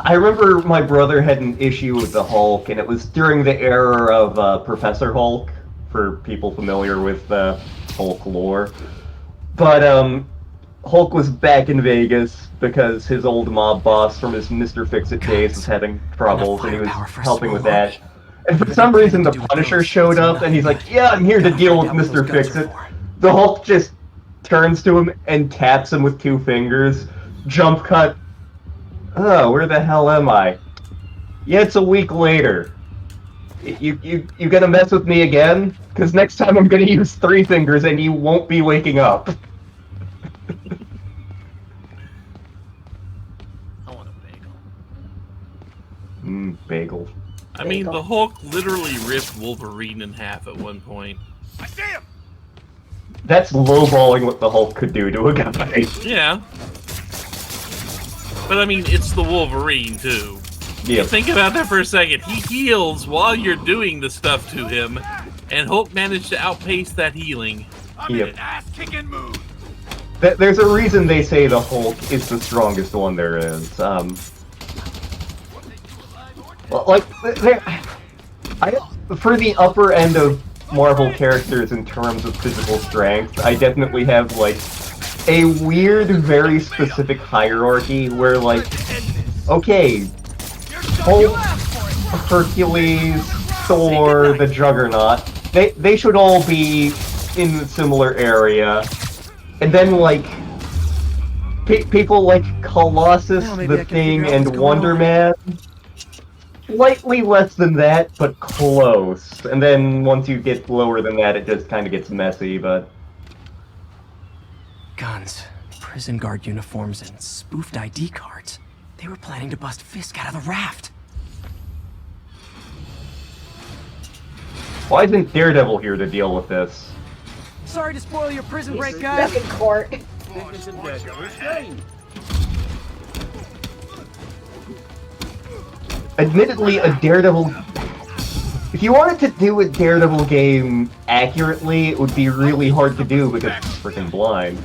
I remember my brother had an issue with the Hulk, and it was during the era of Professor Hulk, for people familiar with the Hulk lore. But Hulk was back in Vegas because his old mob boss from his Mr. Fix-It days was having troubles, and he was helping with that. And for some reason, the Punisher showed up, and he's like, "Yeah, I'm here to deal with Mr. Fix-It." The Hulk just turns to him and taps him with 2 fingers. Jump cut. Oh, where the hell am I? Yeah, it's a week later. You gonna mess with me again? Because next time I'm gonna use 3 fingers and you won't be waking up. I want a bagel. Bagel. I mean, the Hulk literally ripped Wolverine in half at one point. I see him! That's lowballing what the Hulk could do to a guy. Yeah. But I mean, it's the Wolverine, too. Yeah. Think about that for a second. He heals while you're doing the stuff to him, and Hulk managed to outpace that healing. I'm in an ass-kicking mood! There's a reason they say the Hulk is the strongest one there is. For the upper end of Marvel characters in terms of physical strength, I definitely have, like, a weird, very specific hierarchy where, like, okay, Hulk, Hercules, Thor, the Juggernaut, they should all be in a similar area. And then, like, people like Colossus, the Thing, and Wonder Man, slightly less than that, but close. And then once you get lower than that, it just kind of gets messy, but... Guns, prison guard uniforms, and spoofed ID cards. They were planning to bust Fisk out of the raft. Why isn't Daredevil here to deal with this? Sorry to spoil your prison break, guys. Back in court. Admittedly, a Daredevil... If you wanted to do a Daredevil game accurately, it would be really hard to do because it's freaking blind.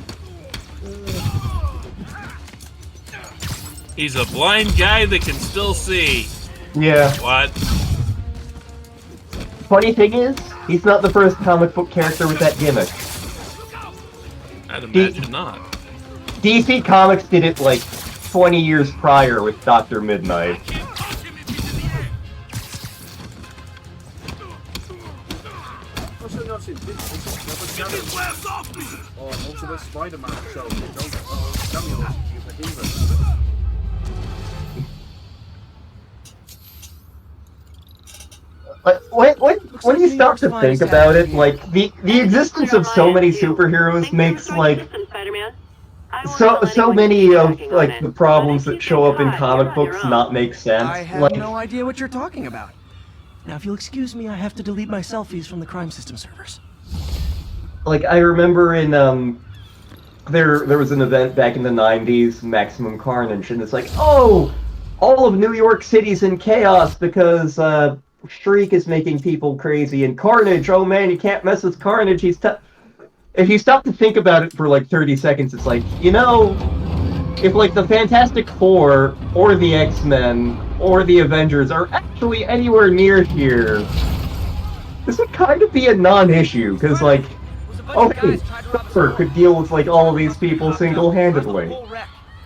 He's a blind guy that can still see. Yeah. What? Funny thing is, he's not the first comic book character with that gimmick. I'd imagine not. DC Comics did it like 20 years prior with Dr. Midnight. When you stop to think about it, like, the existence of so many superheroes makes, like, so many of, like, the problems that show up in comic books not make sense. I have no idea what you're talking about. Now, if you'll excuse me, I have to delete my selfies from the crime system servers. Like, I remember in, there was an event back in the 90s, Maximum Carnage, and it's like, oh, all of New York City's in chaos because, Shriek is making people crazy, and Carnage, oh man, you can't mess with Carnage, he's If you stop to think about it for like 30 seconds, it's like, you know, if like the Fantastic Four, or the X-Men, or the Avengers are actually anywhere near here, this would kind of be a non-issue, because like, okay, Supper could deal with like all of these people single-handedly.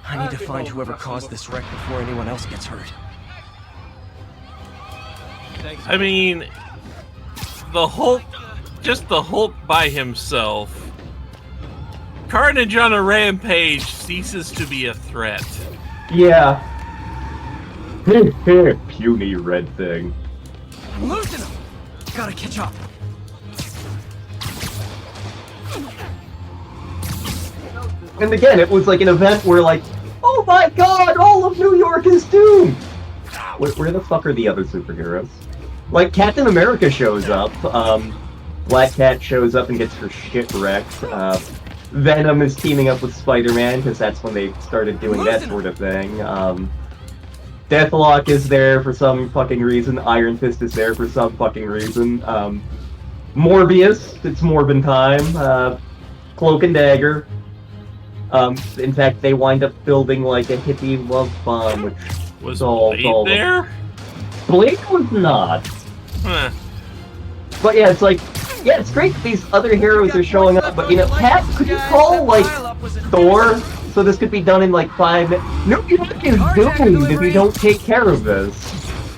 I need to find whoever caused this wreck before anyone else gets hurt. I mean, the Hulk, just the Hulk by himself. Carnage on a rampage ceases to be a threat. Yeah. Puny red thing. I'm losing him! Gotta catch up. And again, it was like an event where like, oh my god, all of New York is doomed! Where the fuck are the other superheroes? Like, Captain America shows up, Black Cat shows up and gets her shit wrecked, Venom is teaming up with Spider-Man, because that's when they started doing that sort of thing, Deathlock is there for some fucking reason, Iron Fist is there for some fucking reason, Morbius, it's Morbin time, Cloak and Dagger, in fact, they wind up building, like, a hippie love bomb, which Was solved Blade all the- there? Blade was not. Huh. But yeah, it's like, yeah, it's great that these other heroes are showing up, but you know, Pat, could you call, like, Thor, so this could be done in, like, 5 minutes? New York is doomed if you don't take care of this.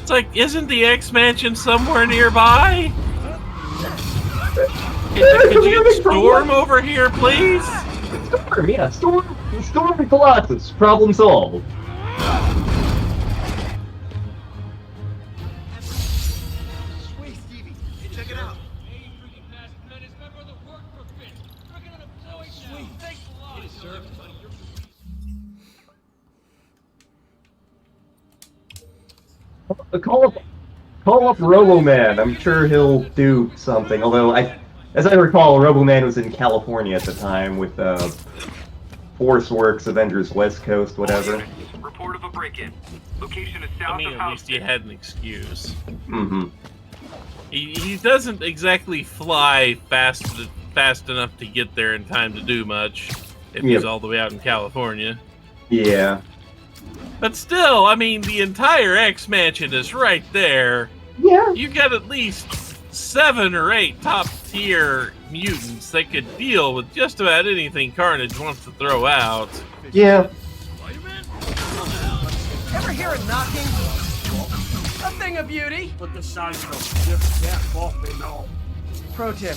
It's like, isn't the X-Mansion somewhere nearby? Could you get Storm over here, please? Storm, yeah, Storm and Colossus, problem solved. Sweet, Stevie. Hey, check it out. Call up Robo-Man. I'm sure he'll do something. Although, as I recall, Robo-Man was in California at the time with Force Works, Avengers West Coast, whatever. Report of a break-in. Location is south I mean, of at House. least he had an excuse. Mm-hmm. He doesn't exactly fly fast enough to get there in time to do much if he's all the way out in California. Yeah. But still, I mean, the entire X-Mansion is right there. Yeah. You've got at least 7 or 8 top-tier mutants that could deal with just about anything Carnage wants to throw out. Yeah. Ever hear it knocking? A thing of beauty. But the size of just that off and all. Pro tip: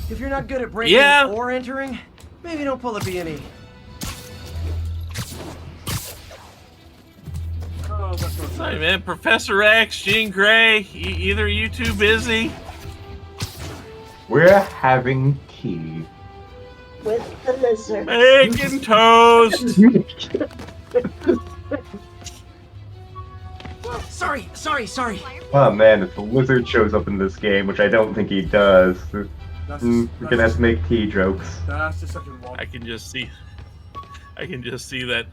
if you're not good at breaking Yeah. or entering, maybe don't pull a B&E. Oh, that's what Sorry, man. Professor X, Jean Grey, either of you too busy? We're having tea. With the lizard. Making toast! Sorry. Oh man, if the lizard shows up in this game, which I don't think he does, we're gonna have to make tea jokes. That's the second one. I can just see that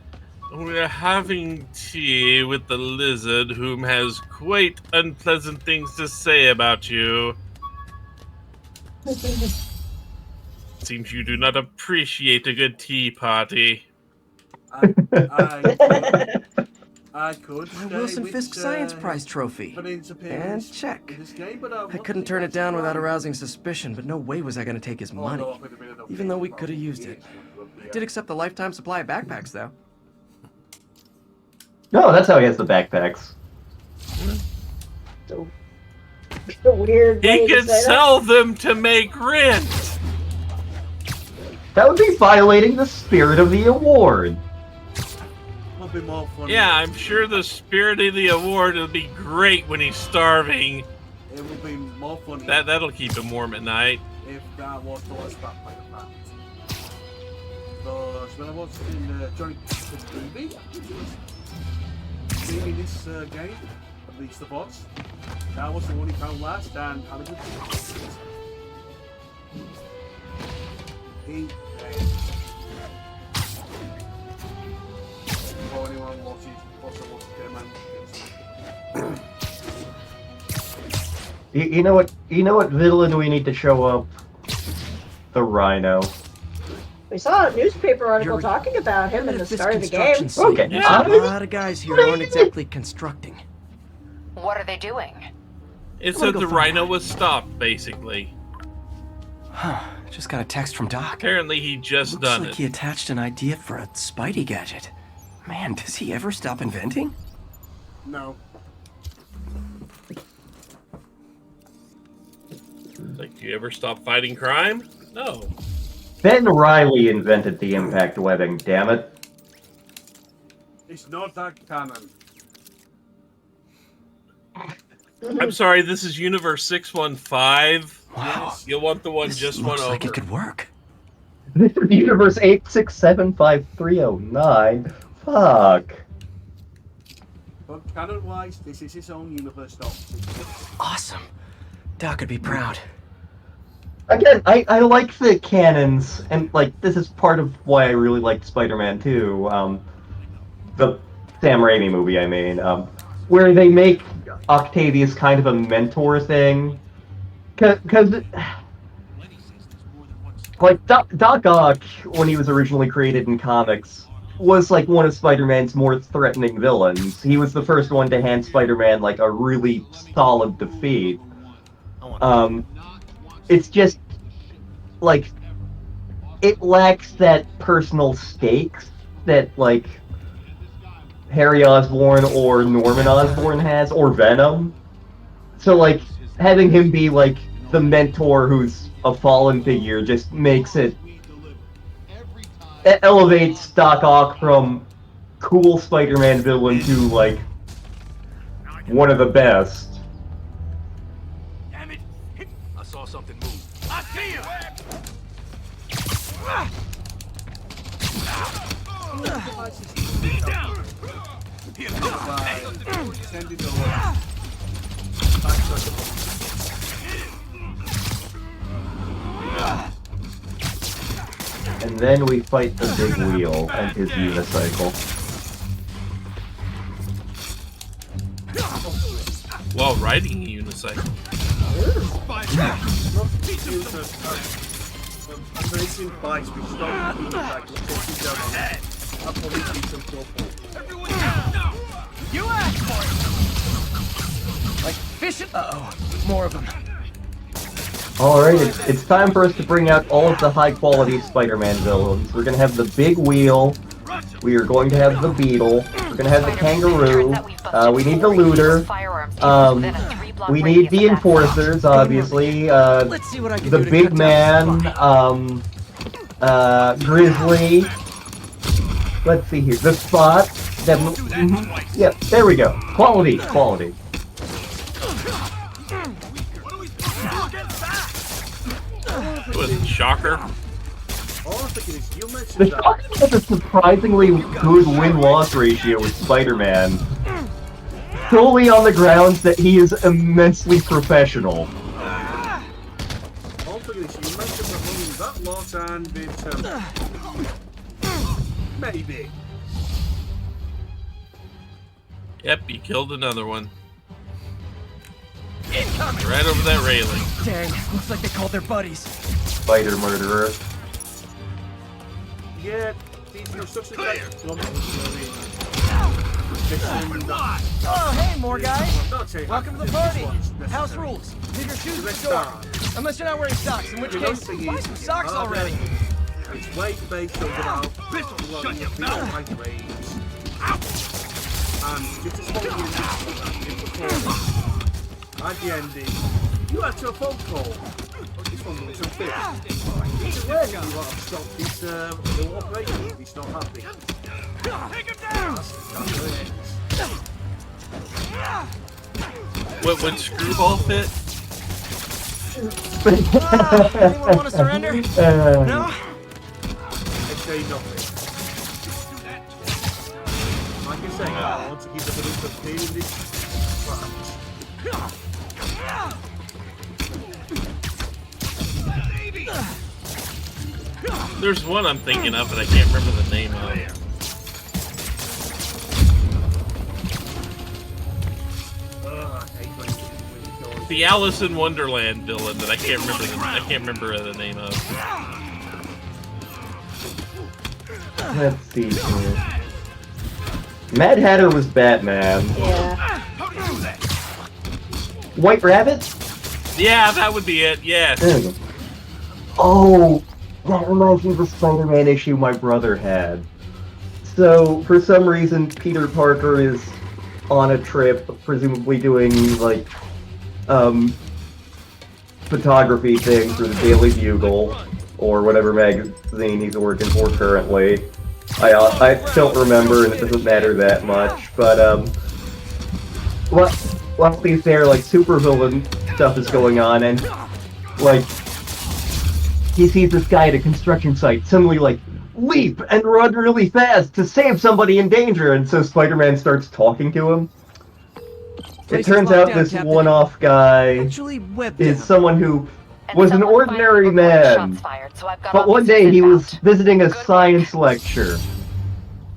we're having tea with the lizard, whom has quite unpleasant things to say about you. Seems you do not appreciate a good tea party. I could. Wilson Fisk Science Prize trophy. And check. I couldn't turn it down without arousing suspicion, but no way was I going to take his money, even though we could have used it. I did accept the lifetime supply of backpacks, though. No, that's how he has the backpacks. So weird. He way to could say sell them to make rent. That would be violating the spirit of the award. Would be more fun. Yeah, I'm sure the spirit of the award will be great when he's starving. It would be more funny That'll keep him warm at night. if that was the last back by the fact. Because when I was in Johnny the movie, being in this game, at least the boss, that was the one he found last, and had a good time. He for anyone watching, also watches their man. You know what villain we need to show up? The Rhino. We saw a newspaper article You're- talking about him in the Fisk start of the construction game. site. Okay. There's Yeah. a lot of guys here who aren't exactly constructing. What are they doing? It I'm gonna said go the find rhino out. was stopped, basically. Just got a text from Doc. Apparently he just Looks done like it. he attached an idea for a Spidey gadget. Man, does he ever stop inventing? No. Like, do you ever stop fighting crime? No. Ben Riley invented the impact webbing, damn it. It's not that canon. I'm sorry, this is Universe 615. Wow. You'll want the one This just looks one like over. it could work. This is Universe 8675309. Fuck. But canon-wise, this is his own universe though. Awesome. Doc could be proud. Again, I like the canons, and like this is part of why I really liked Spider-Man 2, the Sam Raimi movie, I mean, where they make Octavius kind of a mentor thing, because like Doc Ock, when he was originally created in comics, was like one of Spider-Man's more threatening villains. He was the first one to hand Spider-Man like a really solid defeat. It's just like it lacks that personal stakes that like Harry Osborn or Norman Osborn has, or Venom. So like having him be like the mentor who's a fallen figure just makes it elevates Doc Ock from cool Spider-Man villain to like one of the best. Damn it! I saw something move. I see you! Down! Sending the back And then we fight the Big Wheel and his unicycle. While riding a unicycle. I'm racing bikes, we stop the back, we'll take you down on that. I'll probably see some trouble. Everyone down! You asked for it! Like fish. Uh-oh. More of them. Alright, it's time for us to bring out all of the high-quality Spider-Man villains. We're gonna have the Big Wheel, we are going to have the Beetle, we're gonna have the Kangaroo, we need the Looter, we need the Enforcers, obviously, Let's see what I can the do to Big cut down Man, Grizzly, let's see here, the Spot, yeah, there we go, quality. With Shocker. All I'm thinking is, you mentioned The that. Shocker has a surprisingly good win-loss ratio with Spider-Man, solely on the grounds that he is immensely professional. All I'm thinking is, you mentioned that running that lot and it, maybe. Yep, he killed another one. Right over that railing. Dang, looks like they called their buddies. Spider Murderer. Yeah, these instructions like Oh, hey, more guys. Welcome to the party. House rules. Leave your shoes at the door. Unless you're not wearing socks, in which case, buy some socks already. It's way based on about shut your mouth. And just as long as at the ending, you answer a phone call. This one looks a bit. It's rare you want to stop this operation if he's not happy. Take him down! What would Screwball fit? Anyone want to surrender? No? I say nothing. Like I say, I want to keep the belief of pain in this match. There's one I'm thinking of, but I can't remember the name of it. The Alice in Wonderland villain that I can't remember the name of. Let's see here. Mad Hatter was Batman. Yeah. White Rabbit? Yeah, that would be it. Yes. Oh, that reminds me of a Spider-Man issue my brother had. So, for some reason, Peter Parker is on a trip, presumably doing, like, photography thing for the Daily Bugle, or whatever magazine he's working for currently. I don't remember, and it doesn't matter that much, but, while he's there, like, supervillain stuff is going on, and, like, he sees this guy at a construction site suddenly, like, leap and run really fast to save somebody in danger, and so Spider-Man starts talking to him. It turns out this one-off guy is someone who was an ordinary man, but one day he was visiting a science lecture,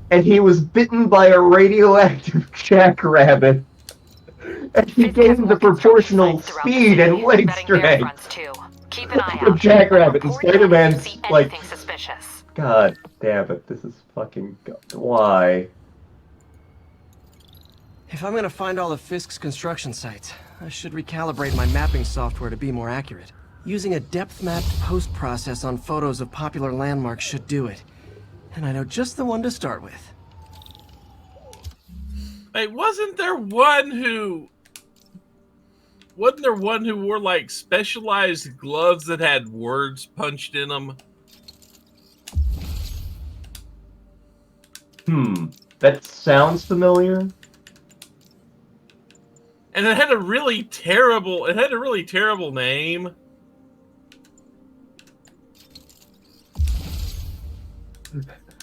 and he was bitten by a radioactive jackrabbit, and he gained the proportional speed and leg strength of Jackrabbit, and Spider-Man's, like, God damn it, this is fucking... Why? If I'm gonna find all of Fisk's construction sites, I should recalibrate my mapping software to be more accurate. Using a depth-mapped post-process on photos of popular landmarks should do it. And I know just the one to start with. Hey, wasn't there one who wore like specialized gloves that had words punched in them? That sounds familiar. And it had a really terrible name.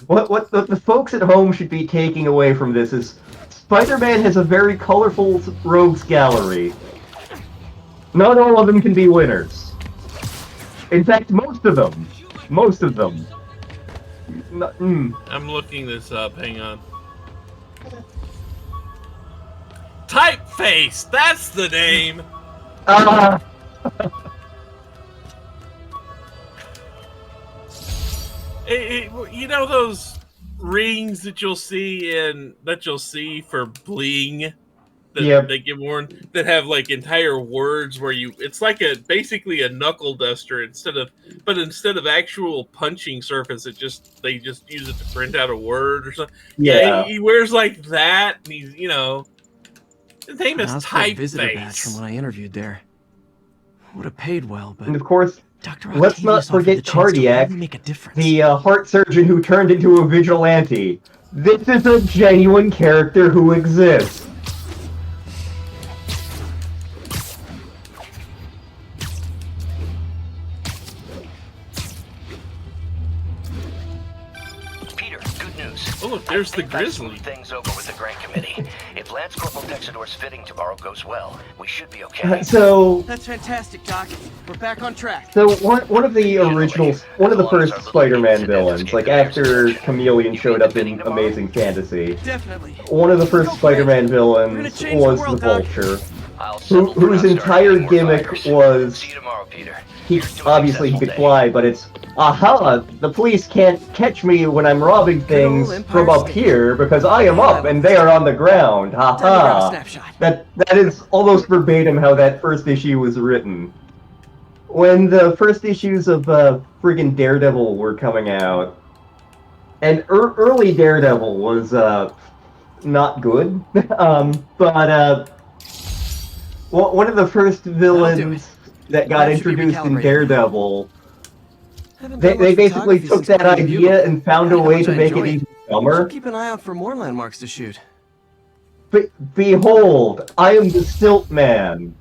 What the folks at home should be taking away from this is Spider-Man has a very colorful rogues gallery. Not all of them can be winners. In fact, most of them. I'm looking this up. Hang on. Typeface! That's the name! You know those rings that you'll see for bling that they get worn that have like entire words where it's like basically a knuckle duster instead of actual punching surface. They just use it to print out a word or something. Yeah, he wears like that, and he's his name is visitor badge from Typeface. when I interviewed there. Would have paid well, but And of course, Dr. let's not Octavius offered forget the chance to Cardiac, really make a difference. the heart surgeon who turned into a vigilante. This is a genuine character who exists. Peter, good news. Oh, look, there's the I think I Grizzly. smoothed things over with the grant committee. If Lance Corporal Texador's fitting tomorrow goes well, we should be okay. So That's fantastic, Doc. We're back on track. one of the originals, one of the first Spider-Man villains, like after Chameleon showed up in Amazing Fantasy, Definitely. one of the first Spider-Man villains change the was world, the Doc. Vulture, I'll settle for whose not entire starting any more gimmick fires. was See you tomorrow, Peter. he You're doing obviously he a could successful fly, but it's aha, the police can't catch me when I'm robbing things Empire from up State. here because I am up and they are on the ground. Time to grab a Haha. snapshot. That is almost verbatim how that first issue was written. When the first issues of friggin' Daredevil were coming out, and early Daredevil was not good, but one of the first villains that got That should be introduced in recalibrated. Daredevil, Haven't done they much basically photography took since that Call of Duty. idea and found a How way much to I make it enjoy even Should dumber. keep an eye out for more landmarks to shoot. Behold, I am the Stilt Man.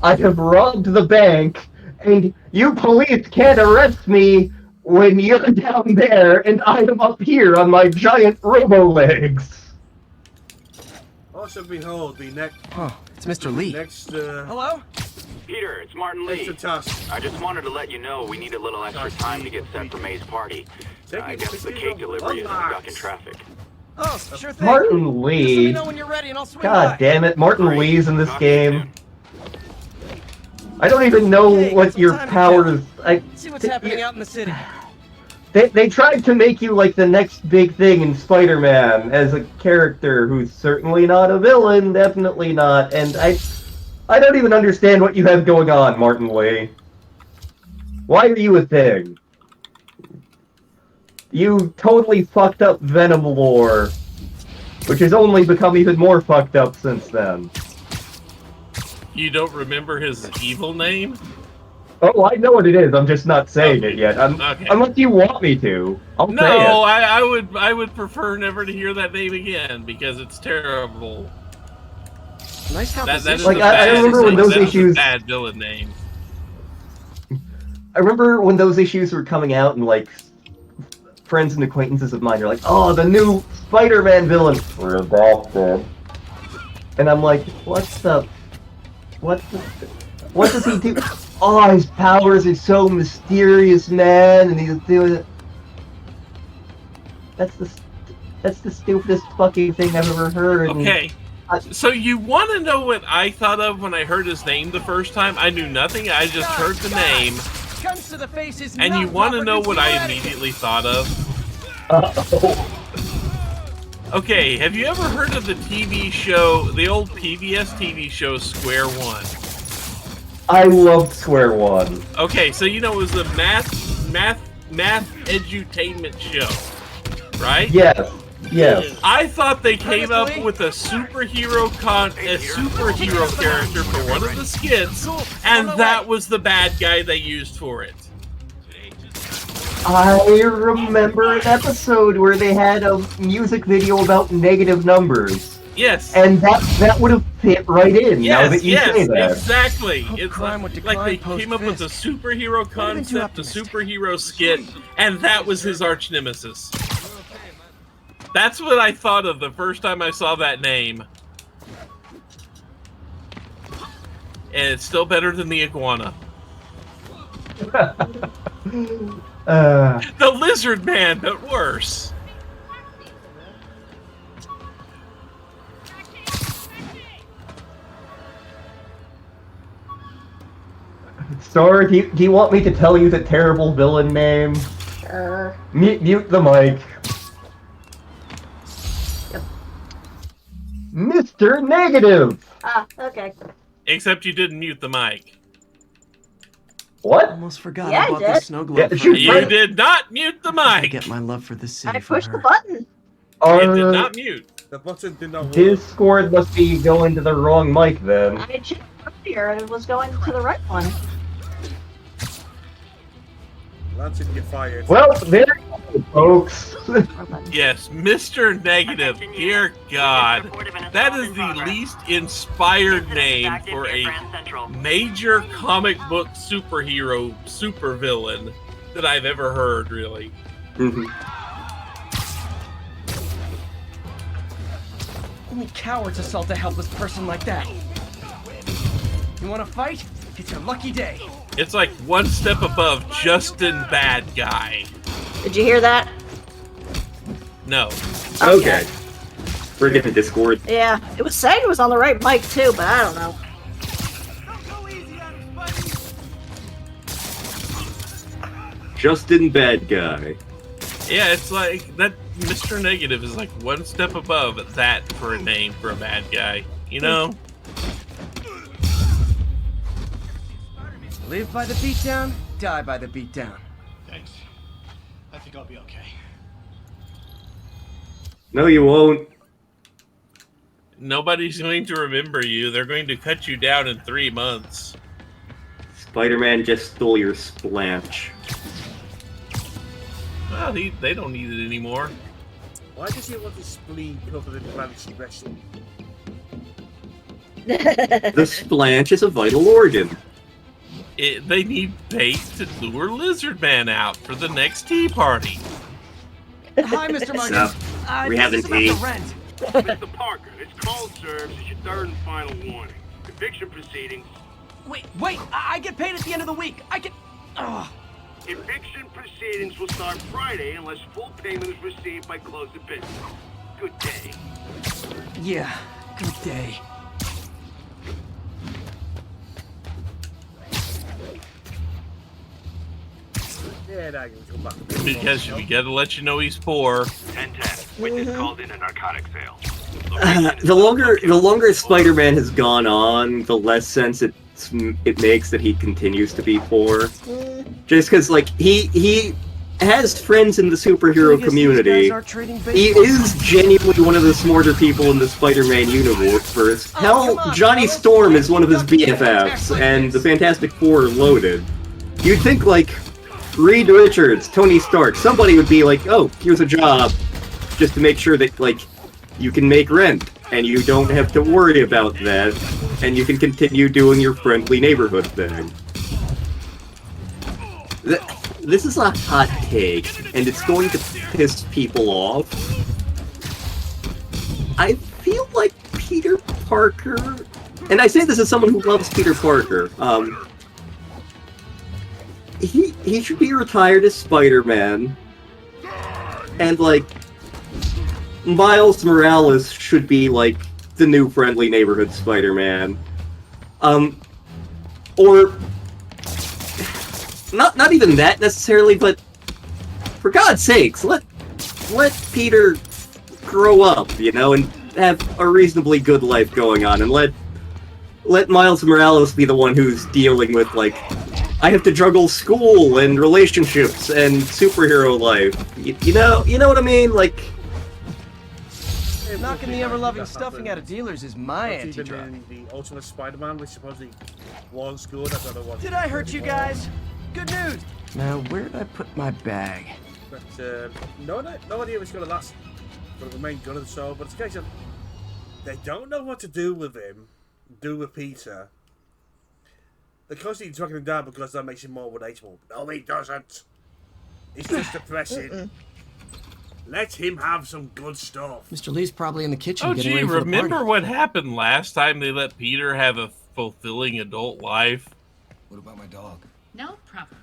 I have robbed the bank, and you police can't arrest me when you're down there and I am up here on my giant robo-legs. Also, behold, the next. Oh, it's Mr. Lee. Next, Hello? Peter, it's Martin Lee. next task. I just wanted to let you know we need a little extra time to get set for May's party. I guess the cake delivery is stuck in traffic. Oh, sure thing. Martin Just let me Lee. know when you're ready and I'll swing God by. damn it, Martin Great. Lee's in this Talk to you game. I don't even know Okay, got what some your time to powers. See what's happening out in the city. They tried to make you like the next big thing in Spider-Man as a character who's certainly not a villain, definitely not, and I don't even understand what you have going on, Martin Lee. Why are you a thing? You totally fucked up Venom lore, which has only become even more fucked up since then. You don't remember his evil name? Oh, I know what it is. I'm just not saying it yet. Okay. Unless you want me to, I'll say No, it. I would prefer never to hear that name again because it's terrible. Nice That composition. is Like, a I bad, remember when those that is a issues- bad villain name. I remember when those issues were coming out, and like friends and acquaintances of mine are like, "Oh, the new Spider-Man villain, redacted," and I'm like, what does he do? Oh, his powers are so mysterious, man, and he's doing it. That's the stupidest fucking thing I've ever heard. and Okay. So you want to know what I thought of when I heard his name the first time? I knew nothing. I just heard the name. Guns to the face is And you not want to proper know what I concealment. immediately thought of? Uh-oh. Okay, have you ever heard of the TV show, the old PBS TV show Square One? I loved Square One. Okay, so you know it was a math edutainment show, right? Yes. Yes. I thought they came up with a superhero character for one of the skits, and that was the bad guy they used for it. I remember an episode where they had a music video about negative numbers. Yes. And that would have fit right in, now that you say that. Exactly. Hope It's crime would like they decline came up with a post-fist. superhero concept, a superhero skit, and that was his arch nemesis. That's what I thought of the first time I saw that name. And it's still better than the iguana. The lizard man, but worse. Star, do you want me to tell you the terrible villain name? Sure. Mute the mic. Yep. Mr. Negative! Ah, okay. Except you didn't mute the mic. What? Almost forgot Yeah, I about did. the snow globe. Yeah, for you a You minute. did not mute the I mic. get my love for the city I from pushed the her. button. It did not mute. The button did not work. Discord must be going to the wrong mic then. I checked earlier and it was going to the right one. Lantern, you're fired. Well, there you go, folks. Yes, Mr. Negative. Dear God. That is the least inspired name for a major comic book superhero, supervillain that I've ever heard, really. Only cowards assault a helpless person like that. You want to fight? It's your lucky day. It's like one step above Justin Bad Guy. Did you hear that? No. Okay. Forget the Discord. Yeah, it was saying it was on the right mic too, but I don't know. Justin Bad Guy. Yeah, it's like that Mr. Negative is like one step above that for a name for a bad guy. You know? Live by the beatdown, die by the beatdown. Thanks. I think I'll be okay. No, you won't. Nobody's going to remember you. They're going to cut you down in 3 months. Spider-Man just stole your splanch. Well, they don't need it anymore. Why does he want his spleen covered in fancy wrestling? The splanch is a vital organ. They need bait to lure Lizard Man out for the next tea party. Hi, Mr. Muggins. We haven't about the ate. rent. Mr. Parker, this cold serves is your third and final warning. Eviction proceedings. Wait! I get paid at the end of the week. I get. Ugh. Eviction proceedings will start Friday unless full payment is received by close of business. Good day. Yeah. Good day. Yeah, now you can come back. Because we gotta let you know he's poor. 10-10. Witness called in a narcotic sale. The longer Spider-Man has gone on, the less sense it makes that he continues to be poor. Just because, like, he has friends in the superhero community. He is genuinely one of the smarter people in the Spider-Man universe. Hell, Johnny Storm is one of his BFFs, and the Fantastic Four are loaded. You'd think, like, Reed Richards, Tony Stark, somebody would be like, oh, here's a job, just to make sure that, like, you can make rent, and you don't have to worry about that, and you can continue doing your friendly neighborhood thing. This is a hot take, and it's going to piss people off. I feel like Peter Parker, and I say this as someone who loves Peter Parker, he should be retired as Spider-Man, and, like, Miles Morales should be, like, the new friendly neighborhood Spider-Man. Or not even that necessarily, but for God's sakes, let let Peter grow up, you know, and have a reasonably good life going on, and let Miles Morales be the one who's dealing with, like, I have to juggle school and relationships and superhero life. You know what I mean? Like, knocking the ever-loving stuffing out of dealers is my Even anti-drug. in the Ultimate Spider-Man, which supposedly was good. I don't know what. Did I hurt you guys? Good news. Now, where did I put my bag? But no idea what's going to last for the main gun of the show. But it's a case of they don't know what to do with him, do with Peter. They're constantly tracking him down because that makes him more relatable. No, he doesn't. It's just depressing. Let him have some good stuff. Mr. Lee's probably in the kitchen Oh, getting gee, ready for the remember party. what happened last time they let Peter have a fulfilling adult life? What about my dog? No problem.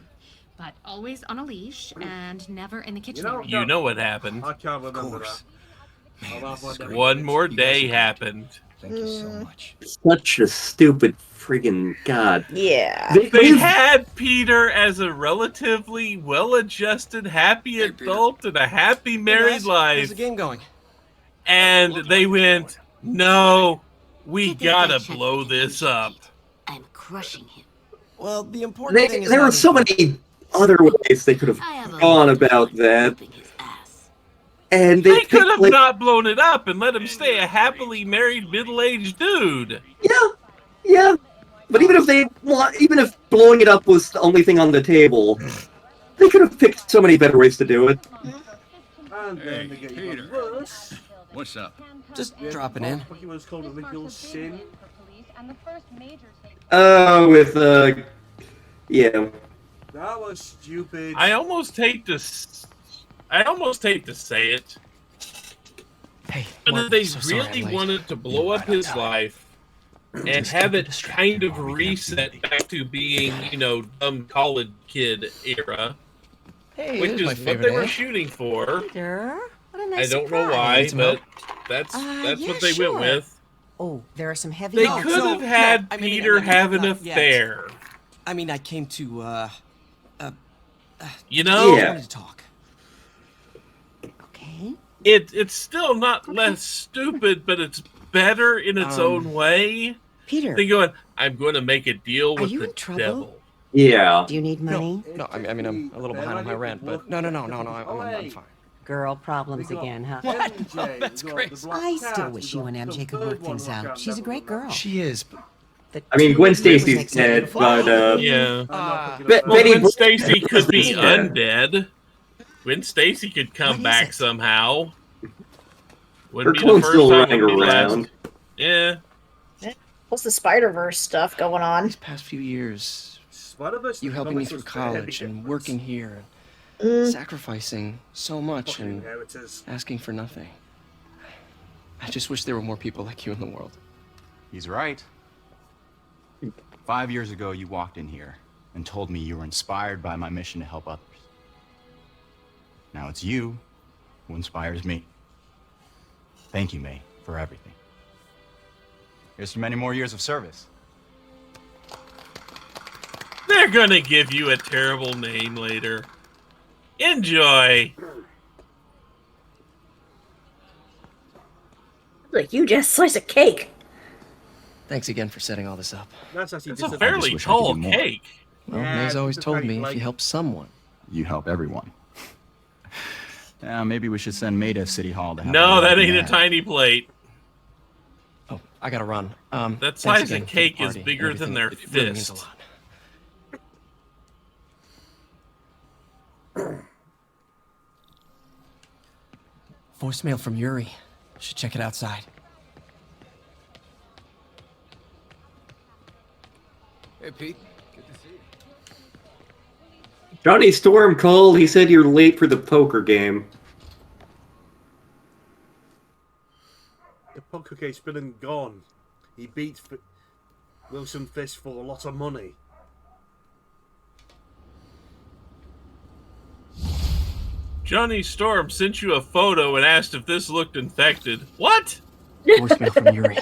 But always on a leash and never in the kitchen. You know what happened. I can't remember that. One more day happened. Thank you so much. such a stupid friggin' god. Yeah. They had Peter as a relatively well-adjusted, happy adult in a happy married How's life. the game going? And they went, no, we gotta blow this up. I'm crushing him. Well, the important thing is There were having so fun. many other ways they could have gone about that. And They could have like, not blown it up and let him stay a happily married middle-aged dude. Yeah. But even if blowing it up was the only thing on the table, they could have picked so many better ways to do it. And then they get even worse. What's up? Just dropping in. What was called Original Sin. Yeah. That was stupid. I almost hate to say it, Hey, but Mark, if they so sorry really I'm late. wanted to blow up his life and have it kind of reset back to being, dumb college kid era, Hey, which this my is what favorite they were area. shooting for. Peter, what a I nice don't know surprise. why, Some but help? that's Yeah, what they sure. went with. Oh, there are some heavy. They notes. could have had I mean, Peter have an not yet. affair. I mean, I came to, You know, Yeah. wanted to talk. Okay. it's still not less stupid, but it's better in its own way. Peter, They're going, I'm going to make a deal Are with you the in trouble? devil. Yeah. do you need money? No, I mean, I'm a little behind on my rent, but no, I'm fine. Girl problems again, huh? What? Oh, that's great. I still wish you and MJ could work things out. She's a great girl. She is. I mean, Gwen Stacy's dead, but Yeah. Well, Well, Betty Gwen Boop Stacy could be is dead. undead. Gwen Stacy could come What is back it? somehow. Her Wouldn't be the clone's first still time, running wouldn't be last. around. Yeah. What's the Spider-Verse stuff going on? These past few years, Spider-Verse you helping me through college and working here, and sacrificing so much and Inheritors. asking for nothing. I just wish there were more people like you in the world. He's right. 5 years ago, you walked in here and told me you were inspired by my mission to help others. Now it's you who inspires me. Thank you, May, for everything. Here's to many more years of service. They're gonna give you a terrible name later. Enjoy. Like you just slice a cake. Thanks again for setting all this up. That's actually It's a just fairly wish I could tall do more. cake. Well, Yeah, May's always it's told very, me if like- you help someone. You help everyone. Yeah, maybe we should send May to City Hall to have No, a that look ain't a at tiny plate. Oh, I gotta run. That thanks slice again of for the cake is party and bigger than everything. their It really means a fist. lot. Voicemail from Yuri. Should check it outside. Hey, Pete. Good to see you. Johnny Storm called. He said you're late for the poker game. the poker case been and gone. He beat Wilson Fisk for a lot of money. Johnny Storm sent you a photo and asked if this looked infected. What? Voicemail from Yuri.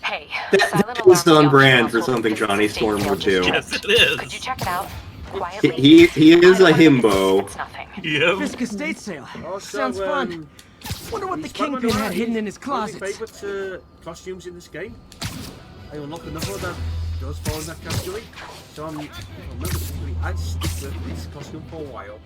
Hey, That was on brand for something Johnny Storm would do. Yes, it is. Could you check it out quietly? He is a himbo. It's nothing. Yep. Fisk estate sale. Also, Sounds fun. Wonder what the Kingpin had hidden in his closet. One of my favourite costumes in this game. I unlock another that does fall in that category. So I'm, if I remember correctly, I'd stick with this costume for a while.